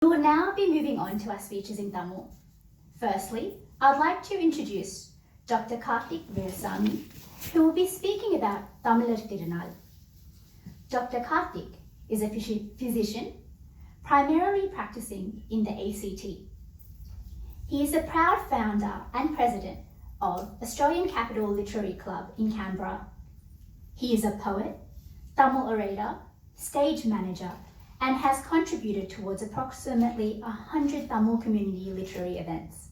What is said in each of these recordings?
We will now be moving on to our speeches in Tamil. Firstly, I'd like to introduce Dr. Karthik Veerasamy, who will be speaking about Tamilar Tirunal. Dr. Karthik is a physician, primarily practicing in the ACT. He is the proud founder and president of Australian Capital Literary Club in Canberra. He is a poet, Tamil orator, stage manager, and has contributed towards approximately 100 Tamil community literary events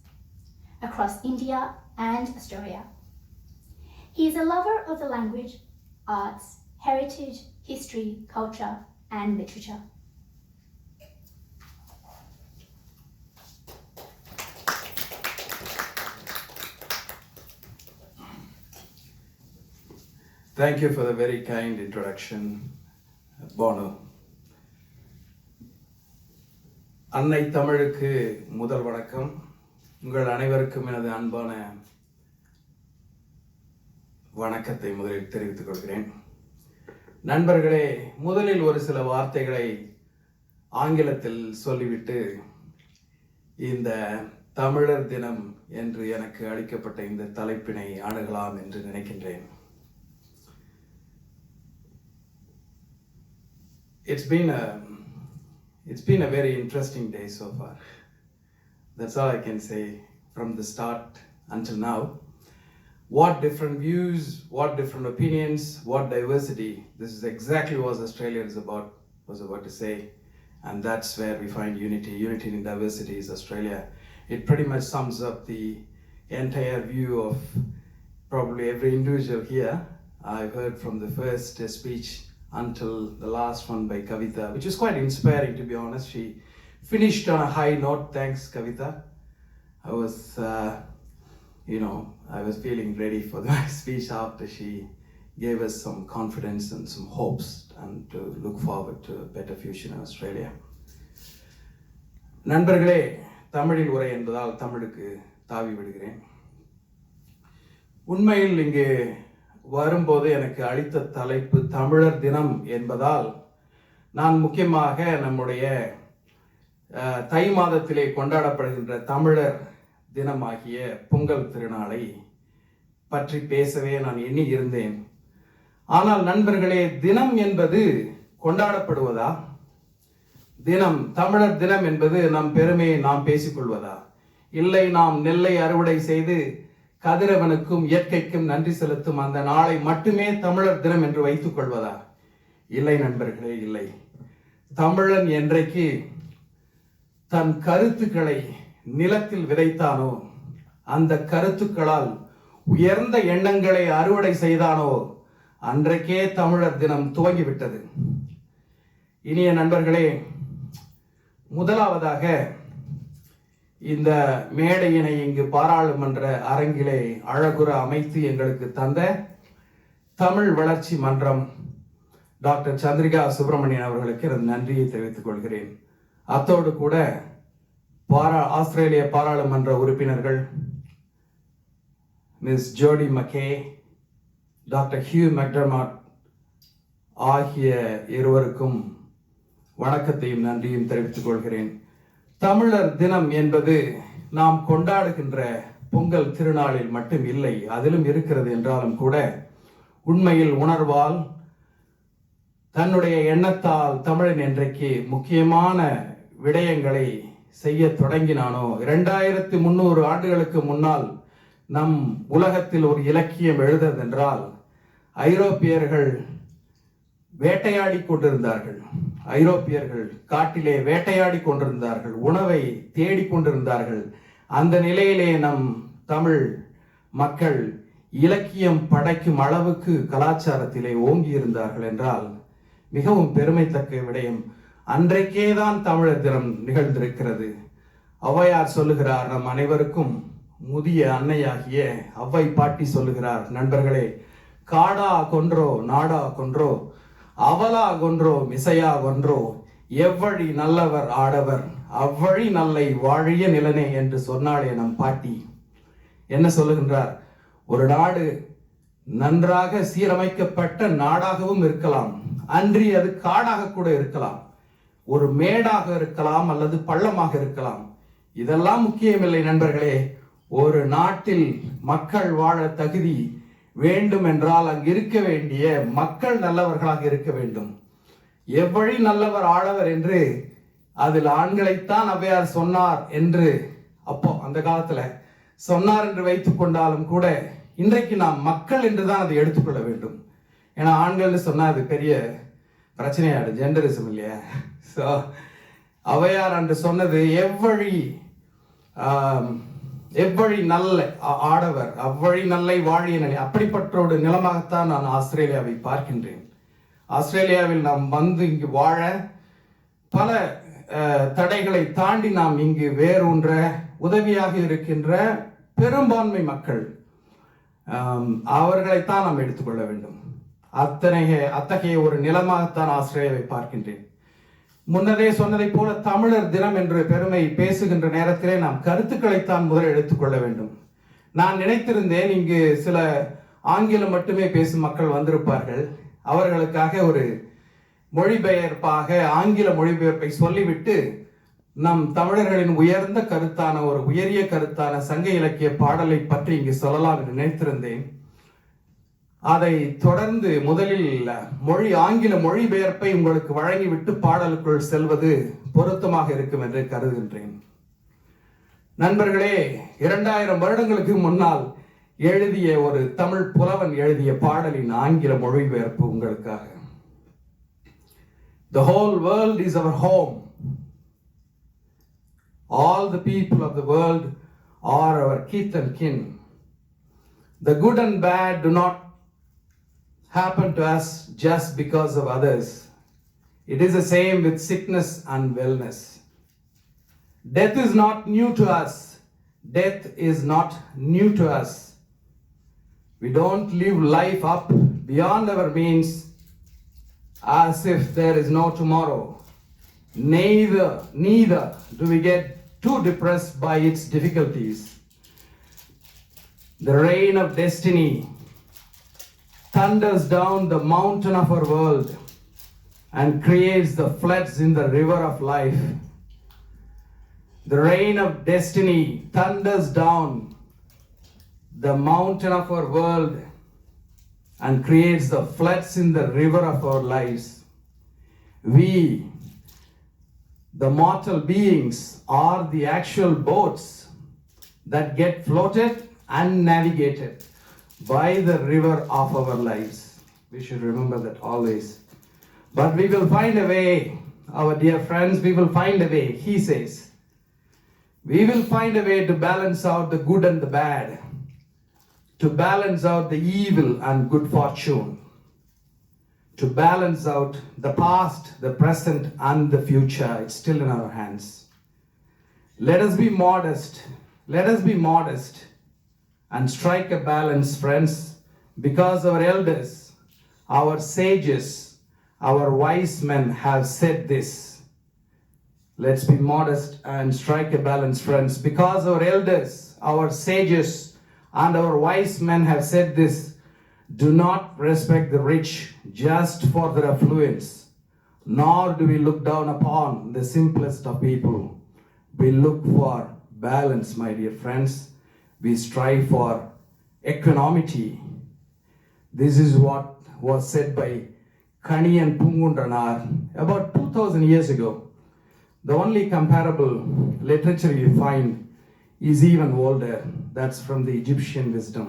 across India and Australia. He is a lover of the language, arts, heritage, history, culture, and literature. Thank you for the very kind introduction, Bono. அன்னை தமிழுக்கு முதல் வணக்கம். உங்கள் அனைவருக்கும் எனது அன்பான வணக்கத்தை முதலில் தெரிவித்துக் கொள்கிறேன். நண்பர்களே, முதலில் ஒரு சில வார்த்தைகளை ஆங்கிலத்தில் சொல்லிவிட்டு இந்த தமிழர் தினம் என்று எனக்கு அளிக்கப்பட்ட இந்த தலைப்பினை அணுகலாம் என்று நினைக்கின்றேன். It's been a very interesting day so far. That's all I can say from the start until now. What different views, what different opinions, what diversity. This is exactly what Australia was about to say. And that's where we find unity. Unity in diversity is Australia. It pretty much sums up the entire view of probably every individual here. I've heard from the first speech until the last one by Kavita, which is quite inspiring, to be honest. She finished on a high note. Thanks, Kavita. I was feeling ready for the speech after she gave us some confidence and some hopes and to look forward to a better future in Australia. நண்பர்களே, தமிழில் உரை என்பதால் தமிழுக்கு தாவி விடுகிறேன். உண்மையில் இங்கு வரும்போது எனக்கு அளித்த தலைப்பு தமிழர் தினம் என்பதால் நான் முக்கியமாக நம்முடைய தை மாதத்திலே கொண்டாடப்படுகின்ற தமிழர் தினமாகிய பொங்கல் திருநாளை பற்றி பேசவே நான் எண்ணி இருந்தேன். ஆனால் நண்பர்களே, தினம் என்பது கொண்டாடப்படுவதா? தினம், தமிழர் தினம் என்பது நம் பெருமையை நாம் பேசிக்கொள்வதா? இல்லை, நாம் நெல்லை அறுவடை செய்து கதிரவனுக்கும் இயற்கைக்கும் நன்றி செலுத்தும் அந்த நாளை மட்டுமே தமிழர் தினம் என்று வைத்துக் கொள்வதா? இல்லை நண்பர்களே, இல்லை. தமிழன் என்றைக்கு தன் கருத்துக்களை நிலத்தில் விதைத்தானோ, அந்த கருத்துக்களால் உயர்ந்த எண்ணங்களை அறுவடை செய்தானோ, அன்றைக்கே தமிழர் தினம் துவங்கிவிட்டது. இனிய நண்பர்களே, முதலாவதாக இந்த மேடையினை இங்கு பாராளுமன்ற அரங்கிலே அழகுற அமைத்து எங்களுக்கு தந்த தமிழ் வளர்ச்சி மன்றம் டாக்டர் சந்திரிகா சுப்பிரமணியன் அவர்களுக்கு எனது நன்றியை தெரிவித்துக் கொள்கிறேன். அத்தோடு கூட ஆஸ்திரேலிய பாராளுமன்ற உறுப்பினர்கள் மிஸ் ஜோடி மக்கே, டாக்டர் ஹியூ மெக்டர்மாட் ஆகிய இருவருக்கும் வணக்கத்தையும் நன்றியும் தெரிவித்துக் கொள்கிறேன். தமிழர் தினம் என்பது நாம் கொண்டாடுகின்ற பொங்கல் திருநாளில் மட்டும் இல்லை, அதிலும் இருக்கிறது என்றாலும் கூட உண்மையில் உணர்வால், தன்னுடைய எண்ணத்தால் தமிழன் என்றைக்கு முக்கியமான விடயங்களை செய்ய தொடங்கினானோ, 2300 ஆண்டுகளுக்கு முன்னால் நம் உலகத்தில் ஒரு இலக்கியம் எழுததென்றால் ஐரோப்பியர்கள் வேட்டையாடி கொண்டிருந்தார்கள். ஐரோப்பியர்கள் காட்டிலே வேட்டையாடி கொண்டிருந்தார்கள், உணவை தேடிக் கொண்டிருந்தார்கள். அந்த நிலையிலே நம் தமிழ் மக்கள் இலக்கியம் படைக்கும் அளவுக்கு கலாச்சாரத்திலே ஓங்கி இருந்தார்கள் என்றால் மிகவும் பெருமைத்தக்க விடயம். அன்றைக்கேதான் தமிழர் தினம் நிகழ்ந்திருக்கிறது. ஔவையார் சொல்லுகிறார், நம் அனைவருக்கும் முதிய அன்னையாகிய ஔவை பாட்டி சொல்லுகிறார், நண்பர்களே, காடா கொன்றோ நாடா கொன்றோ அவலா கொன்றோ மிசையா கொன்றோ எவ்வழி நல்லவர் ஆடவர் அவ்வழி நல்லை வாழிய நிலனே என்று சொன்னாலே நம் பாட்டி. என்ன சொல்லுகின்றார்? ஒரு நாடு நன்றாக சீரமைக்கப்பட்ட நாடாகவும் இருக்கலாம், அன்றி அது காடாக கூட இருக்கலாம். ஒரு மேடாக இருக்கலாம் அல்லது பள்ளமாக இருக்கலாம். இதெல்லாம் முக்கியமில்லை நண்பர்களே. ஒரு நாட்டில் மக்கள் வாழ தகுதி வேண்டும் என்றால் அங்கு இருக்க வேண்டிய மக்கள் நல்லவர்களாக இருக்க வேண்டும். எவ்வழி நல்லவர் ஆளவர் என்று அதில் ஆண்களைத்தான் ஔவையார் சொன்னார் என்று அப்போ அந்த காலத்துல சொன்னார் என்று வைத்துக் கொண்டாலும் கூட இன்றைக்கு நாம் மக்கள் என்றுதான் அதை எடுத்துக்கொள்ள வேண்டும். ஏன்னா ஆண்கள்னு சொன்னா அது பெரிய பிரச்சனையாடு, ஜெண்டரிசம் இல்லையா? ஸோ ஔவையார் அன்று சொன்னது எவ்வழி நல்ல ஆடவர் அவ்வழி நல்லை வாழிய நிலை. அப்படிப்பட்ட ஒரு நிலமாகத்தான் நான் ஆஸ்திரேலியாவை பார்க்கின்றேன். ஆஸ்திரேலியாவில் நாம் வந்து இங்கு வாழ பல தடைகளை தாண்டி நாம் இங்கு வேரூன்ற உதவியாக இருக்கின்ற பெரும்பான்மை மக்கள், அவர்களைத்தான் நாம் எடுத்துக்கொள்ள வேண்டும். அத்தகைய ஒரு நிலமாகத்தான் ஆஸ்திரேலியாவை பார்க்கின்றேன். முன்னரே சொன்னதை போல தமிழர் தினம் என்று பெருமை பேசுகின்ற நேரத்திலே நாம் கருத்துக்களைத்தான் முதலில் எடுத்துக்கொள்ள வேண்டும். நான் நினைத்திருந்தேன் இங்கு சில ஆங்கிலம் மட்டுமே பேசும் மக்கள் வந்திருப்பார்கள், அவர்களுக்காக ஒரு மொழிபெயர்ப்பாக ஆங்கில மொழிபெயர்ப்பை சொல்லிவிட்டு நம் தமிழர்களின் உயர்ந்த கருத்தான ஒரு உயரிய கருத்தான சங்க இலக்கிய பாடலை பற்றி இங்கு சொல்லலாம் என்று நினைத்திருந்தேன். அதை தொடர்ந்து முதலில் ஆங்கில மொழிபெயர்ப்பை உங்களுக்கு வழங்கிவிட்டு பாடலுக்குள் செல்வது பொருத்தமாக இருக்கும் என்று கருதுகின்றேன். நண்பர்களே, 2000 வருடங்களுக்கு முன்னால் எழுதிய ஒரு தமிழ் புலவன் எழுதிய பாடலின் ஆங்கில மொழிபெயர்ப்பு உங்களுக்காக. The whole world is our home. All the people of the world are our kith and kin. The good and bad do not happen to us just because of others. It is the same with sickness and wellness. Death is not new to us. Death is not new to us. We don't live life up beyond our means as if there is no tomorrow. Neither do we get too depressed by its difficulties. The rain of destiny thunders down the mountain of our world and creates the floods in the river of life. The rain of destiny thunders down the mountain of our world and creates the floods in the river of our lives. We, the mortal beings, are the actual boats that get floated and navigated by the river of our lives. We should remember that always. But we will find a way, our dear friends, we will find a way, he says. We will find a way to balance out the good and the bad, to balance out the evil and good fortune, to balance out the past, the present and the future. It's still in our hands. Let us be modest. Let us be modest and strike a balance, friends, because our elders, our sages, our wise men have said this. Let's be modest and strike a balance, friends, because our elders, our sages, and our wise men have said this. Do not respect the rich just for their affluence, nor do we look down upon the simplest of people. We look for balance, my dear friends. We strive for equanimity. This is what was said by Kaniyan Pungundranar about 2000 years ago. The only comparable literature you find is even older. That's from the Egyptian wisdom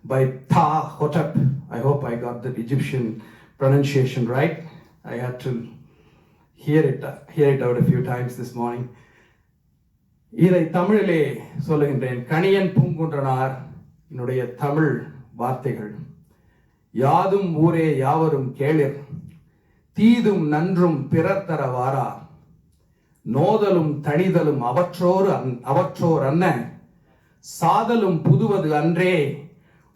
by Ptah-hotep. I hope I got the Egyptian pronunciation right. I had to hear it out a few times this morning. இதை தமிழிலே சொல்லுகின்றேன். கணியன் பூங்குன்றனார் என்னுடைய தமிழ் வார்த்தைகள். யாதும் ஊரே யாவரும் கேளிர், தீதும் நன்றும் பிறர் தர வாரா, நோதலும் தணிதலும் அவற்றோர் அன்ன, சாதலும் புதுவது அன்றே,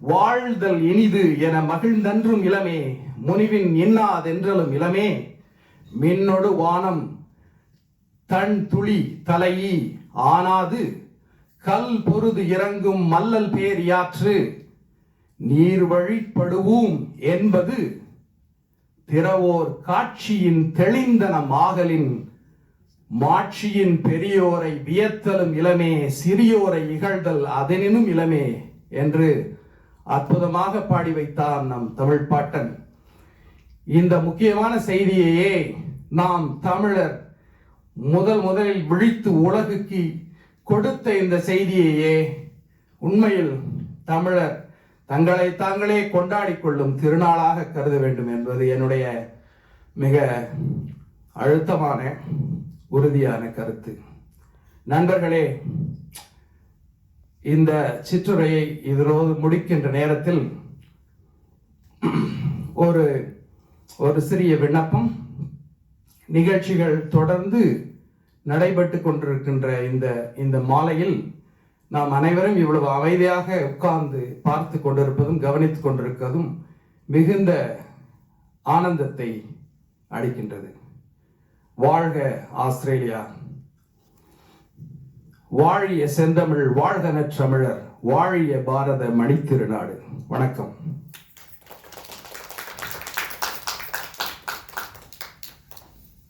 வாழ்தல் இனிது என மகிழ்ந்தன்றும் இளமே, முனிவின் இன்னாதென்றலும் இளமே, மின்னொடு வானம் தன் துளி தலையி ஆனாது, கல் பொருது இறங்கும் மல்லல் பேர் யாற்று, நீர் வழிப்படுவோம் என்பது திறவோர் காட்சியின் தெளிந்தன மாகலின் மாட்சியின் பெரியோரை வியத்தலும் இளமே சிறியோரை இகழ்தல் அதனினும் இளமே என்று அற்புதமாக பாடி வைத்தான் நம் தமிழ் பாட்டன். இந்த முக்கியமான செய்தியையே நாம் தமிழர் முதலில் விழித்து உலகுக்கு கொடுத்த இந்த செய்தியையே உண்மையில் தமிழர் தங்களை தாங்களே கொண்டாடி கொள்ளும் திருநாளாக கருத வேண்டும் என்பது என்னுடைய மிக அழுத்தமான உறுதியான கருத்து. நண்பர்களே, இந்த சிற்றுரையை இதனோடு முடிக்கின்ற நேரத்தில் ஒரு சிறிய விண்ணப்பம். நிகழ்ச்சிகள் தொடர்ந்து நடைபெற்று கொண்டிருக்கின்ற இந்த மாலையில் நாம் அனைவரும் இவ்வளவு அமைதியாக உட்கார்ந்து பார்த்து கொண்டிருப்பதும் கவனித்துக் கொண்டிருப்பதும் மிகுந்த ஆனந்தத்தை அளிக்கின்றது. வாழ்க ஆஸ்திரேலியா, வாழிய செந்தமிழ், வாழ்க நற்றமிழர், வாழிய பாரத மணித்திருநாடு. வணக்கம்.